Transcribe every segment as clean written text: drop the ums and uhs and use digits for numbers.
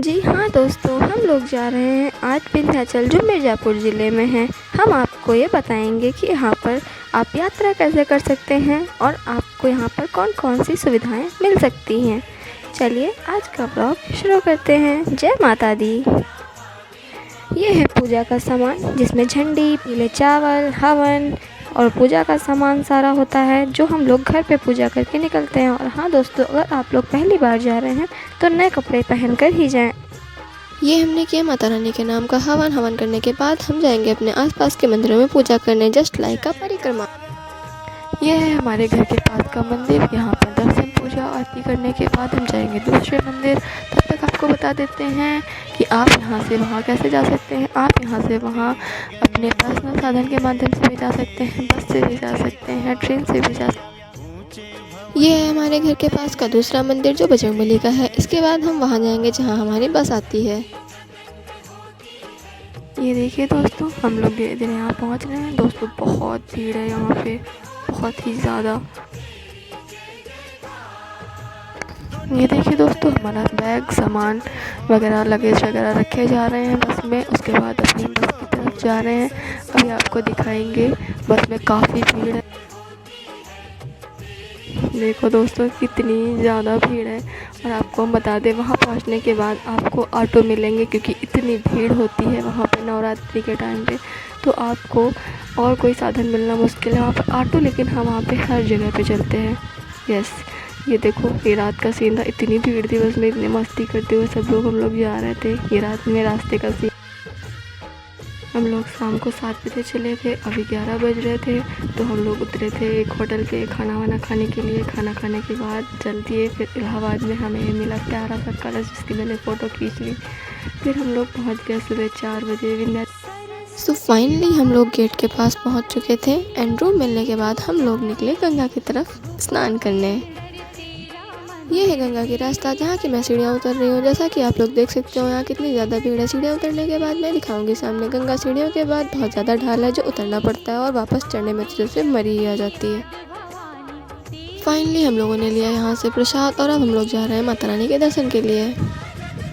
जी हाँ दोस्तों, हम लोग जा रहे हैं आज विंध्याचल जो मिर्ज़ापुर ज़िले में है। हम आपको ये बताएंगे कि यहाँ पर आप यात्रा कैसे कर सकते हैं और आपको यहाँ पर कौन कौन सी सुविधाएं मिल सकती हैं। चलिए आज का ब्लॉग शुरू करते हैं। जय माता दी। ये है पूजा का सामान जिसमें झंडी, पीले चावल, हवन और पूजा का सामान सारा होता है जो हम लोग घर पे पूजा करके निकलते हैं। और हाँ दोस्तों, अगर आप लोग पहली बार जा रहे हैं तो नए कपड़े पहन कर ही जाएं। ये हमने किया माता रानी के नाम का हवन करने के बाद हम जाएंगे अपने आसपास के मंदिरों में पूजा करने, जस्ट लाइक का परिक्रमा। यह है हमारे घर के पास का मंदिर। यहाँ पर दर्शन पूजा आरती करने के बाद हम जाएंगे दूसरे मंदिर। तब तक आपको बता देते हैं कि आप यहाँ से वहाँ कैसे जा सकते हैं। आप यहाँ से वहाँ अपने पर्सनल साधन के माध्यम से भी जा सकते हैं, बस से भी जा सकते हैं, ट्रेन से भी जा सकते हैं। ये है हमारे घर के पास का दूसरा मंदिर जो बजरंगबली का है। इसके बाद हम वहाँ जाएंगे जहाँ हमारी बस आती है। ये देखिए दोस्तों, हम लोग धीरे धीरे यहाँ पहुँच रहे हैं। दोस्तों बहुत भीड़ है यहाँ पे, बहुत ही ज़्यादा। ये देखिए दोस्तों, हमारा बैग, सामान वगैरह, लगेज वगैरह रखे जा रहे हैं बस में। उसके बाद अपनी बस की तरफ जा रहे हैं। अभी आपको दिखाएंगे। बस में काफ़ी भीड़ है। देखो दोस्तों कितनी ज़्यादा भीड़ है। और आपको हम बता दें, वहाँ पहुँचने के बाद आपको ऑटो मिलेंगे क्योंकि इतनी भीड़ होती है वहाँ पे नवरात्रि के टाइम पे। तो आपको और कोई साधन मिलना मुश्किल है वहाँ पर। ऑटो लेकिन हम वहाँ पे हर जगह पे चलते हैं। यस, ये देखो, ये रात का सीन था। इतनी भीड़ थी बस में, इतनी मस्ती करते हुए सब लोग हम लोग जा रहे थे। ये रात में रास्ते का सीन। हम लोग शाम को 7 बजे चले थे, अभी 11 बज रहे थे। तो हम लोग उतरे थे एक होटल पे खाना वाना खाने के लिए। खाना खाने के बाद चल दिए। फिर इलाहाबाद में हमें मिला प्यारा सा कलश जिसकी मैंने फ़ोटो खींच ली। फिर हम लोग पहुँच गए सुबह 4 बजे। सो फाइनली हम लोग गेट के पास पहुँच चुके थे एंड रूम मिलने के बाद हम लोग निकले गंगा की तरफ स्नान करने। ये है गंगा की रास्ता जहाँ की मैं सीढ़ियाँ उतर रही हूँ। जैसा कि आप लोग देख सकते हो यहाँ कितनी ज़्यादा भीड़ है। सीढ़ियाँ उतरने के बाद मैं दिखाऊंगी सामने गंगा। सीढ़ियों के बाद बहुत ज़्यादा ढाल है जो उतरना पड़ता है और वापस चढ़ने में तो जैसे मरी ही आ जाती है। फाइनली हम लोगों ने लिया यहाँ से प्रसाद और अब हम लोग जा रहे हैं माता रानी के दर्शन के लिए।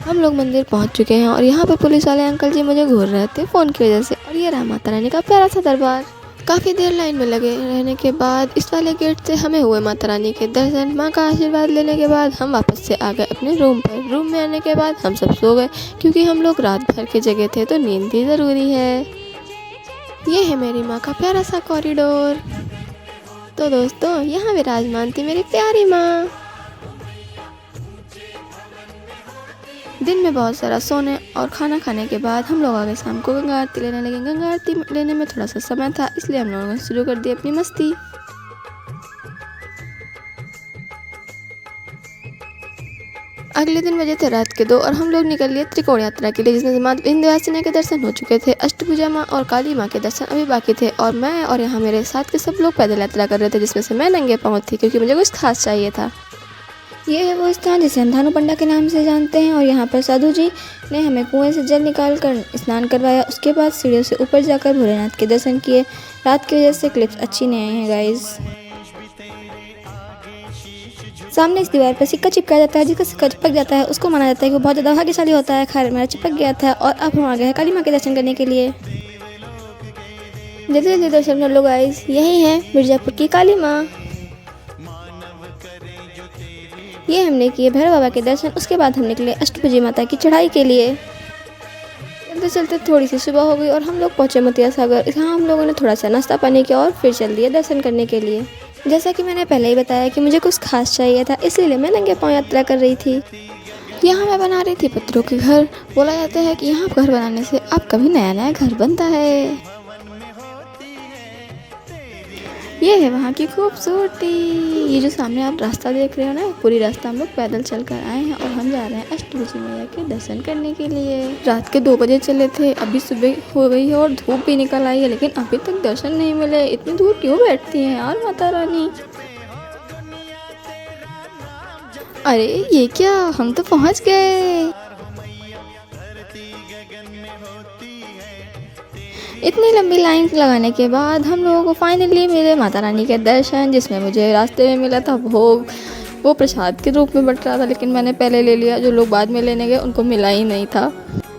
हम लोग मंदिर पहुँच चुके हैं और यहाँ पर पुलिस वाले अंकल जी मुझे घूर रहे थे फ़ोन की वजह से। और ये रहा माता रानी का प्यारा सा दरबार। काफ़ी देर लाइन में लगे रहने के बाद इस वाले गेट से हमें हुए माता रानी के दर्शन। माँ का आशीर्वाद लेने के बाद हम वापस से आ गए अपने रूम पर। रूम में आने के बाद हम सब सो गए क्योंकि हम लोग रात भर के जगह थे तो नींद भी ज़रूरी है। ये है मेरी माँ का प्यारा सा कॉरिडोर। तो दोस्तों यहाँ विराजमान थी मेरी प्यारी माँ। दिन में बहुत सारा सोने और खाना खाने के बाद हम लोग आ गए शाम को गंगा आरती लेने लगे। गंगा आरती लेने में थोड़ा सा समय था इसलिए हम लोगों ने शुरू कर दी अपनी मस्ती। अगले दिन बजे थे रात के 2 और हम लोग निकल लिए त्रिकोण यात्रा के लिए जिसमें माता विंध्यवासिनी के दर्शन हो चुके थे। अष्टभुजा माँ और काली माँ के दर्शन अभी बाकी थे और मैं और यहाँ मेरे साथ के सब लोग पैदल यात्रा कर रहे थे जिसमें से मैं नंगे पाँव थी क्योंकि मुझे कुछ खास चाहिए था। ये है वो स्थान जिसे हम धानु पंडा के नाम से जानते हैं। और यहाँ पर साधु जी ने हमें कुएं से जल निकाल कर स्नान करवाया। उसके बाद सीढ़ियों से ऊपर जाकर भोलेनाथ के दर्शन किए। रात की वजह से क्लिप्स अच्छी नहीं आई हैं गाइज। सामने इस दीवार पर सिक्का चिपकाया जाता है। जिसका सिक्का चिपक जाता है उसको माना जाता है कि वो बहुत ज़्यादा भाग्यशाली होता है। खैर मेरा चिपक गया था और अब हम आ गए हैं काली माँ के दर्शन करने के लिए। जल्दी जल्दी दर्शन कर लो गाइज। यही है मिर्ज़ापुर की काली माँ। ये हमने किए भैरव बाबा के दर्शन। उसके बाद हम निकले अष्टभुजी माता की चढ़ाई के लिए। चलते चलते थोड़ी सी सुबह हो गई और हम लोग पहुँचे मोतिया सागर। यहाँ हम लोगों ने थोड़ा सा नाश्ता पानी किया और फिर चल दिए दर्शन करने के लिए। जैसा कि मैंने पहले ही बताया कि मुझे कुछ खास चाहिए था इसलिए मैं नंगे पाँव यात्रा कर रही थी। यहाँ मैं बना रही थी पत्थरों के घर। बोला जाता है कि यहाँ घर बनाने से आपका भी नया नया घर बनता है। ये है वहाँ की खूबसूरती। ये जो सामने आप रास्ता देख रहे हो ना, पूरी रास्ता हम लोग पैदल चल कर आए हैं और हम जा रहे हैं अष्टभुजी मैया के दर्शन करने के लिए। रात के 2 बजे चले थे, अभी सुबह हो गई है और धूप भी निकल आई है लेकिन अभी तक दर्शन नहीं मिले। इतनी दूर क्यों बैठती हैं यार माता रानी। अरे ये क्या, हम तो पहुँच गए। इतनी लंबी लाइन लगाने के बाद हम लोगों को फाइनली मिले माता रानी के दर्शन जिसमें मुझे रास्ते में मिला था भोग। वो प्रसाद के रूप में बट रहा था, लेकिन मैंने पहले ले लिया। जो लोग बाद में लेने गए उनको मिला ही नहीं था।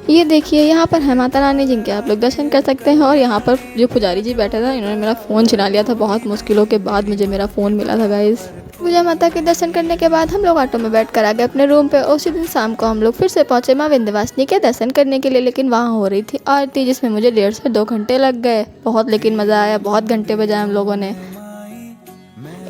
ये देखिए यहाँ पर है माता रानी जिनके आप लोग दर्शन कर सकते हैं। और यहाँ पर जो पुजारी जी बैठा था, इन्होंने मेरा फ़ोन छिना लिया था। बहुत मुश्किलों के बाद मुझे मेरा फ़ोन मिला था गाइस। पूजा माता के दर्शन करने के बाद हम लोग ऑटो में बैठ कर आ गए अपने रूम पे। उसी दिन शाम को हम लोग फिर से पहुँचे माँ विंध्यवासिनी के दर्शन करने के लिए, लेकिन वहाँ हो रही थी आरती, जिसमें मुझे 1.5 से 2 घंटे लग गए। बहुत लेकिन मज़ा आया, बहुत घंटे बजाए हम लोगों ने।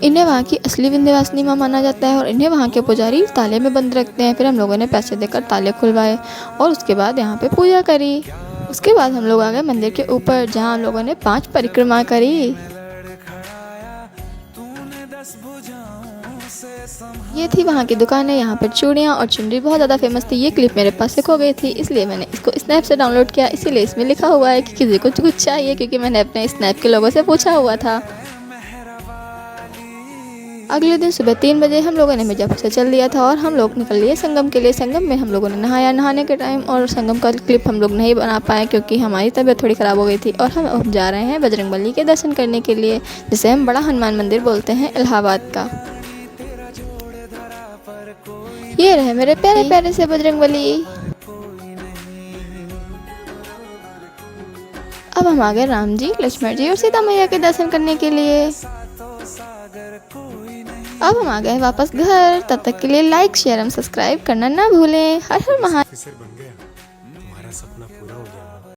इन्हें वहाँ की असली विंध्यवासिनी माँ माना जाता है और इन्हें वहाँ के पुजारी ताले में बंद रखते हैं। फिर हम लोगों ने पैसे देकर ताले खुलवाए और उसके बाद यहाँ पे पूजा करी। उसके बाद हम लोग आ गए मंदिर के ऊपर, जहाँ हम लोगों ने 5 परिक्रमा करी। ये थी वहाँ की दुकानें। यहाँ पर चूड़ियाँ और चुनरी बहुत ज़्यादा फेमस थी। ये क्लिप मेरे पास से खो गई थी, इसलिए मैंने इसको स्नैप से डाउनलोड किया। इसीलिए इसमें लिखा हुआ है कि किसी को कुछ चाहिए, क्योंकि मैंने अपने स्नैप के लोगों से पूछा हुआ था। अगले दिन सुबह 3 बजे हम लोगों ने मिर्ज़ापुर से चल दिया था और हम लोग निकल लिए संगम के लिए। संगम में हम लोगों ने नहाया नहाने के टाइम, और संगम का क्लिप हम लोग नहीं बना पाए क्योंकि हमारी तबीयत थोड़ी ख़राब हो गई थी। और हम अब जा रहे हैं बजरंगबली के दर्शन करने के लिए, जिसे हम बड़ा हनुमान मंदिर बोलते हैं इलाहाबाद का। ये रहे मेरे प्यारे प्यारे से बजरंगबली। अब हम आ गए राम जी, लक्ष्मण जी और सीता मैया के दर्शन करने के लिए। अब हम आ गए वापस घर। तब तक के लिए लाइक, शेयर एवं सब्सक्राइब करना ना भूलें। हर हर महादेव।